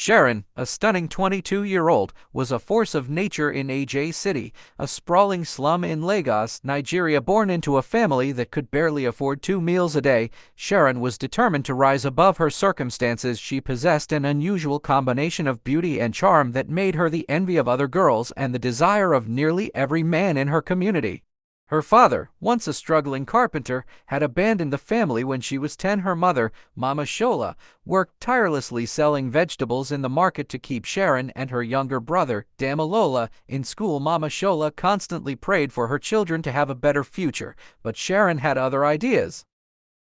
Sharon, a stunning 22-year-old, was a force of nature in AJ City, a sprawling slum in Lagos, Nigeria. Born into a family that could barely afford 2 meals a day, Sharon was determined to rise above her circumstances. She possessed an unusual combination of beauty and charm that made her the envy of other girls and the desire of nearly every man in her community. Her father, once a struggling carpenter, had abandoned the family when she was 10. Her mother, Mama Shola, worked tirelessly selling vegetables in the market to keep Sharon and her younger brother, Damilola, in school. Mama Shola constantly prayed for her children to have a better future, but Sharon had other ideas.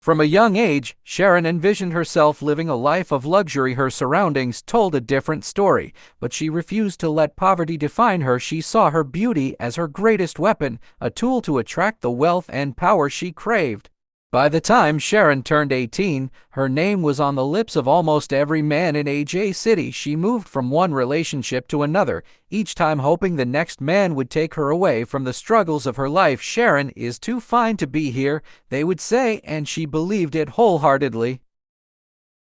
From a young age, Sharon envisioned herself living a life of luxury. Her surroundings told a different story, but she refused to let poverty define her. She saw her beauty as her greatest weapon, a tool to attract the wealth and power she craved. By the time Sharon turned 18, her name was on the lips of almost every man in AJ City. She moved from one relationship to another, each time hoping the next man would take her away from the struggles of her life. Sharon is too fine to be here, they would say, and she believed it wholeheartedly.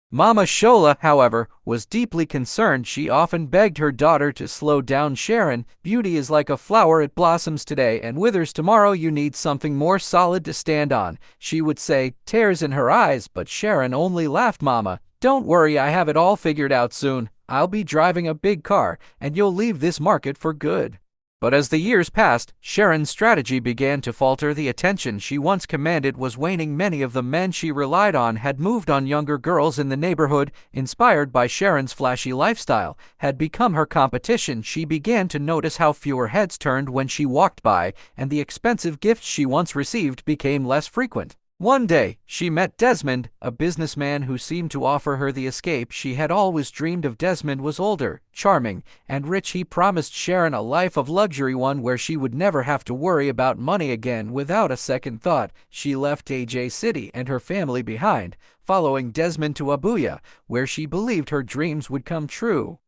Mama Shola, however, was deeply concerned. She often begged her daughter to slow down. Sharon, beauty is like a flower. It blossoms today and withers tomorrow. You need something more solid to stand on, she would say, tears in her eyes. But Sharon only laughed. Mama, don't worry, I have it all figured out soon. I'll be driving a big car, and you'll leave this market for good. But as the years passed, Sharon's strategy began to falter. The attention she once commanded was waning. Many of the men she relied on had moved on. Younger girls in the neighborhood, inspired by Sharon's flashy lifestyle, had become her competition. She began to notice how fewer heads turned when she walked by, and the expensive gifts she once received became less frequent. One day, she met Desmond, a businessman who seemed to offer her the escape she had always dreamed of. Desmond was older, charming, and rich. He promised Sharon a life of luxury, one where she would never have to worry about money again. Without a second thought, she left AJ City and her family behind, following Desmond to Abuja, where she believed her dreams would come true.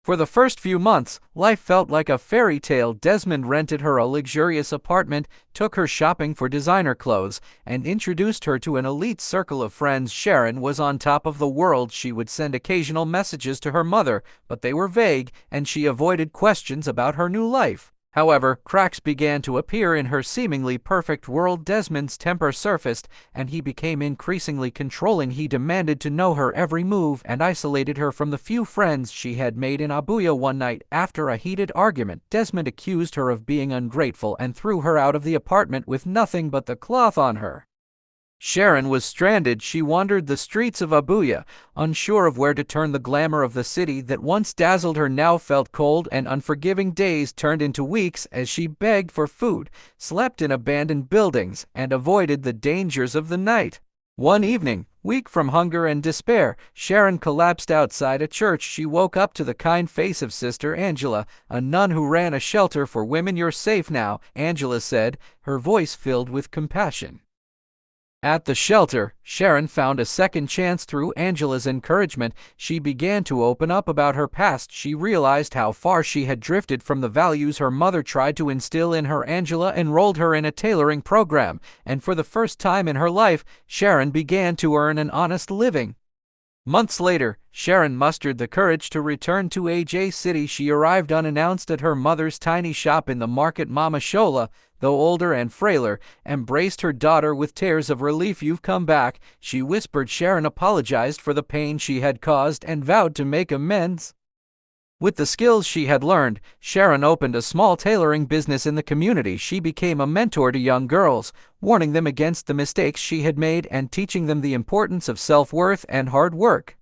For the first few months, life felt like a fairy tale. Desmond rented her a luxurious apartment, took her shopping for designer clothes, and introduced her to an elite circle of friends. Sharon was on top of the world. She would send occasional messages to her mother, but they were vague, and she avoided questions about her new life. However, cracks began to appear in her seemingly perfect world. Desmond's temper surfaced, and he became increasingly controlling. He demanded to know her every move and isolated her from the few friends she had made in Abuja. One night, after a heated argument, Desmond accused her of being ungrateful and threw her out of the apartment with nothing but the cloth on her. Sharon was stranded. She wandered the streets of Abuja, unsure of where to turn. The glamour of the city that once dazzled her now felt cold and unforgiving. Days turned into weeks as she begged for food, slept in abandoned buildings, and avoided the dangers of the night. One evening, weak from hunger and despair, Sharon collapsed outside a church. She woke up to the kind face of Sister Angela, a nun who ran a shelter for women. "You're safe now," Angela said, her voice filled with compassion. At the shelter, Sharon found a second chance. Through Angela's encouragement, she began to open up about her past. She realized how far she had drifted from the values her mother tried to instill in her. Angela enrolled her in a tailoring program, and for the first time in her life, Sharon began to earn an honest living. Months later, Sharon mustered the courage to return to AJ City. She arrived unannounced at her mother's tiny shop in the market. Mama Shola, though older and frailer, embraced her daughter with tears of relief. "You've come back," she whispered. Sharon apologized for the pain she had caused and vowed to make amends. With the skills she had learned, Sharon opened a small tailoring business in the community. She became a mentor to young girls, warning them against the mistakes she had made and teaching them the importance of self-worth and hard work.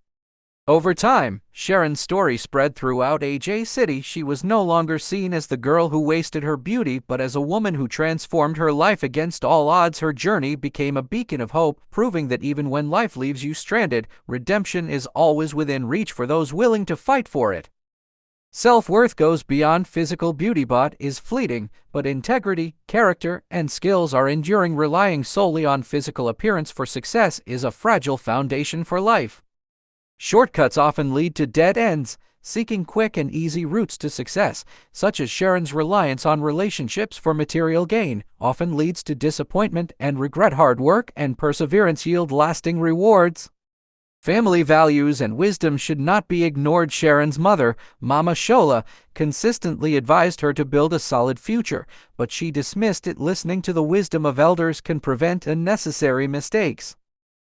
Over time, Sharon's story spread throughout AJ City. She was no longer seen as the girl who wasted her beauty, but as a woman who transformed her life against all odds. Her journey became a beacon of hope, proving that even when life leaves you stranded, redemption is always within reach for those willing to fight for it. Self-worth goes beyond physical beauty. Beauty is fleeting, but integrity, character, and skills are enduring. Relying solely on physical appearance for success is a fragile foundation for life. Shortcuts often lead to dead ends. Seeking quick and easy routes to success, such as Sharon's reliance on relationships for material gain, often leads to disappointment and regret. Hard work and perseverance yield lasting rewards. Family values and wisdom should not be ignored. Sharon's mother, Mama Shola, consistently advised her to build a solid future, but she dismissed it. Listening to the wisdom of elders can prevent unnecessary mistakes.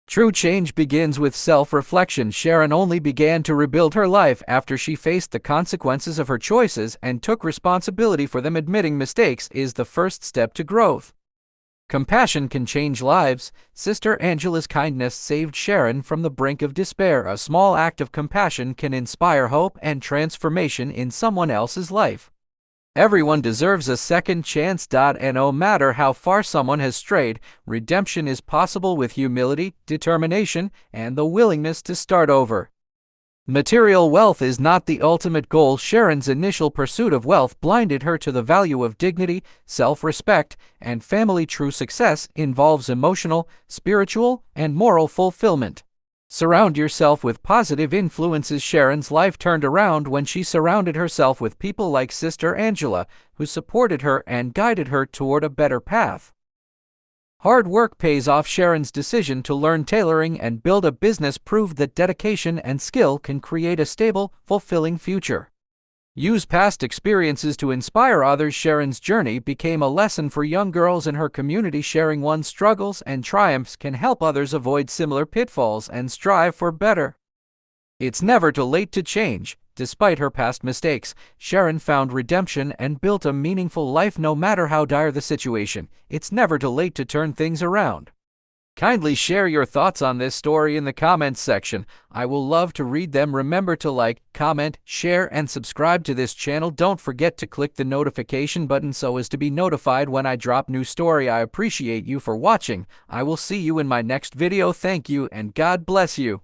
True change begins with self-reflection. Sharon only began to rebuild her life after she faced the consequences of her choices and took responsibility for them. Admitting mistakes is the first step to growth. Compassion can change lives. Sister Angela's kindness saved Sharon from the brink of despair. A small act of compassion can inspire hope and transformation in someone else's life. Everyone deserves a second chance. And no matter how far someone has strayed, redemption is possible with humility, determination, and the willingness to start over. Material wealth is not the ultimate goal. Sharon's initial pursuit of wealth blinded her to the value of dignity, self-respect, and family. True success involves emotional, spiritual, and moral fulfillment. Surround yourself with positive influences. Sharon's life turned around when she surrounded herself with people like Sister Angela, who supported her and guided her toward a better path. Hard work pays off. Sharon's decision to learn tailoring and build a business proved that dedication and skill can create a stable, fulfilling future. Use past experiences to inspire others. Sharon's journey became a lesson for young girls in her community. Sharing one's struggles and triumphs can help others avoid similar pitfalls and strive for better. It's never too late to change. Despite her past mistakes, Sharon found redemption and built a meaningful life. No matter how dire the situation, it's never too late to turn things around. Kindly share your thoughts on this story in the comments section. I will love to read them. Remember to like, comment, share, and subscribe to this channel. Don't forget to click the notification button so as to be notified when I drop new story. I appreciate you for watching. I will see you in my next video. Thank you and God bless you.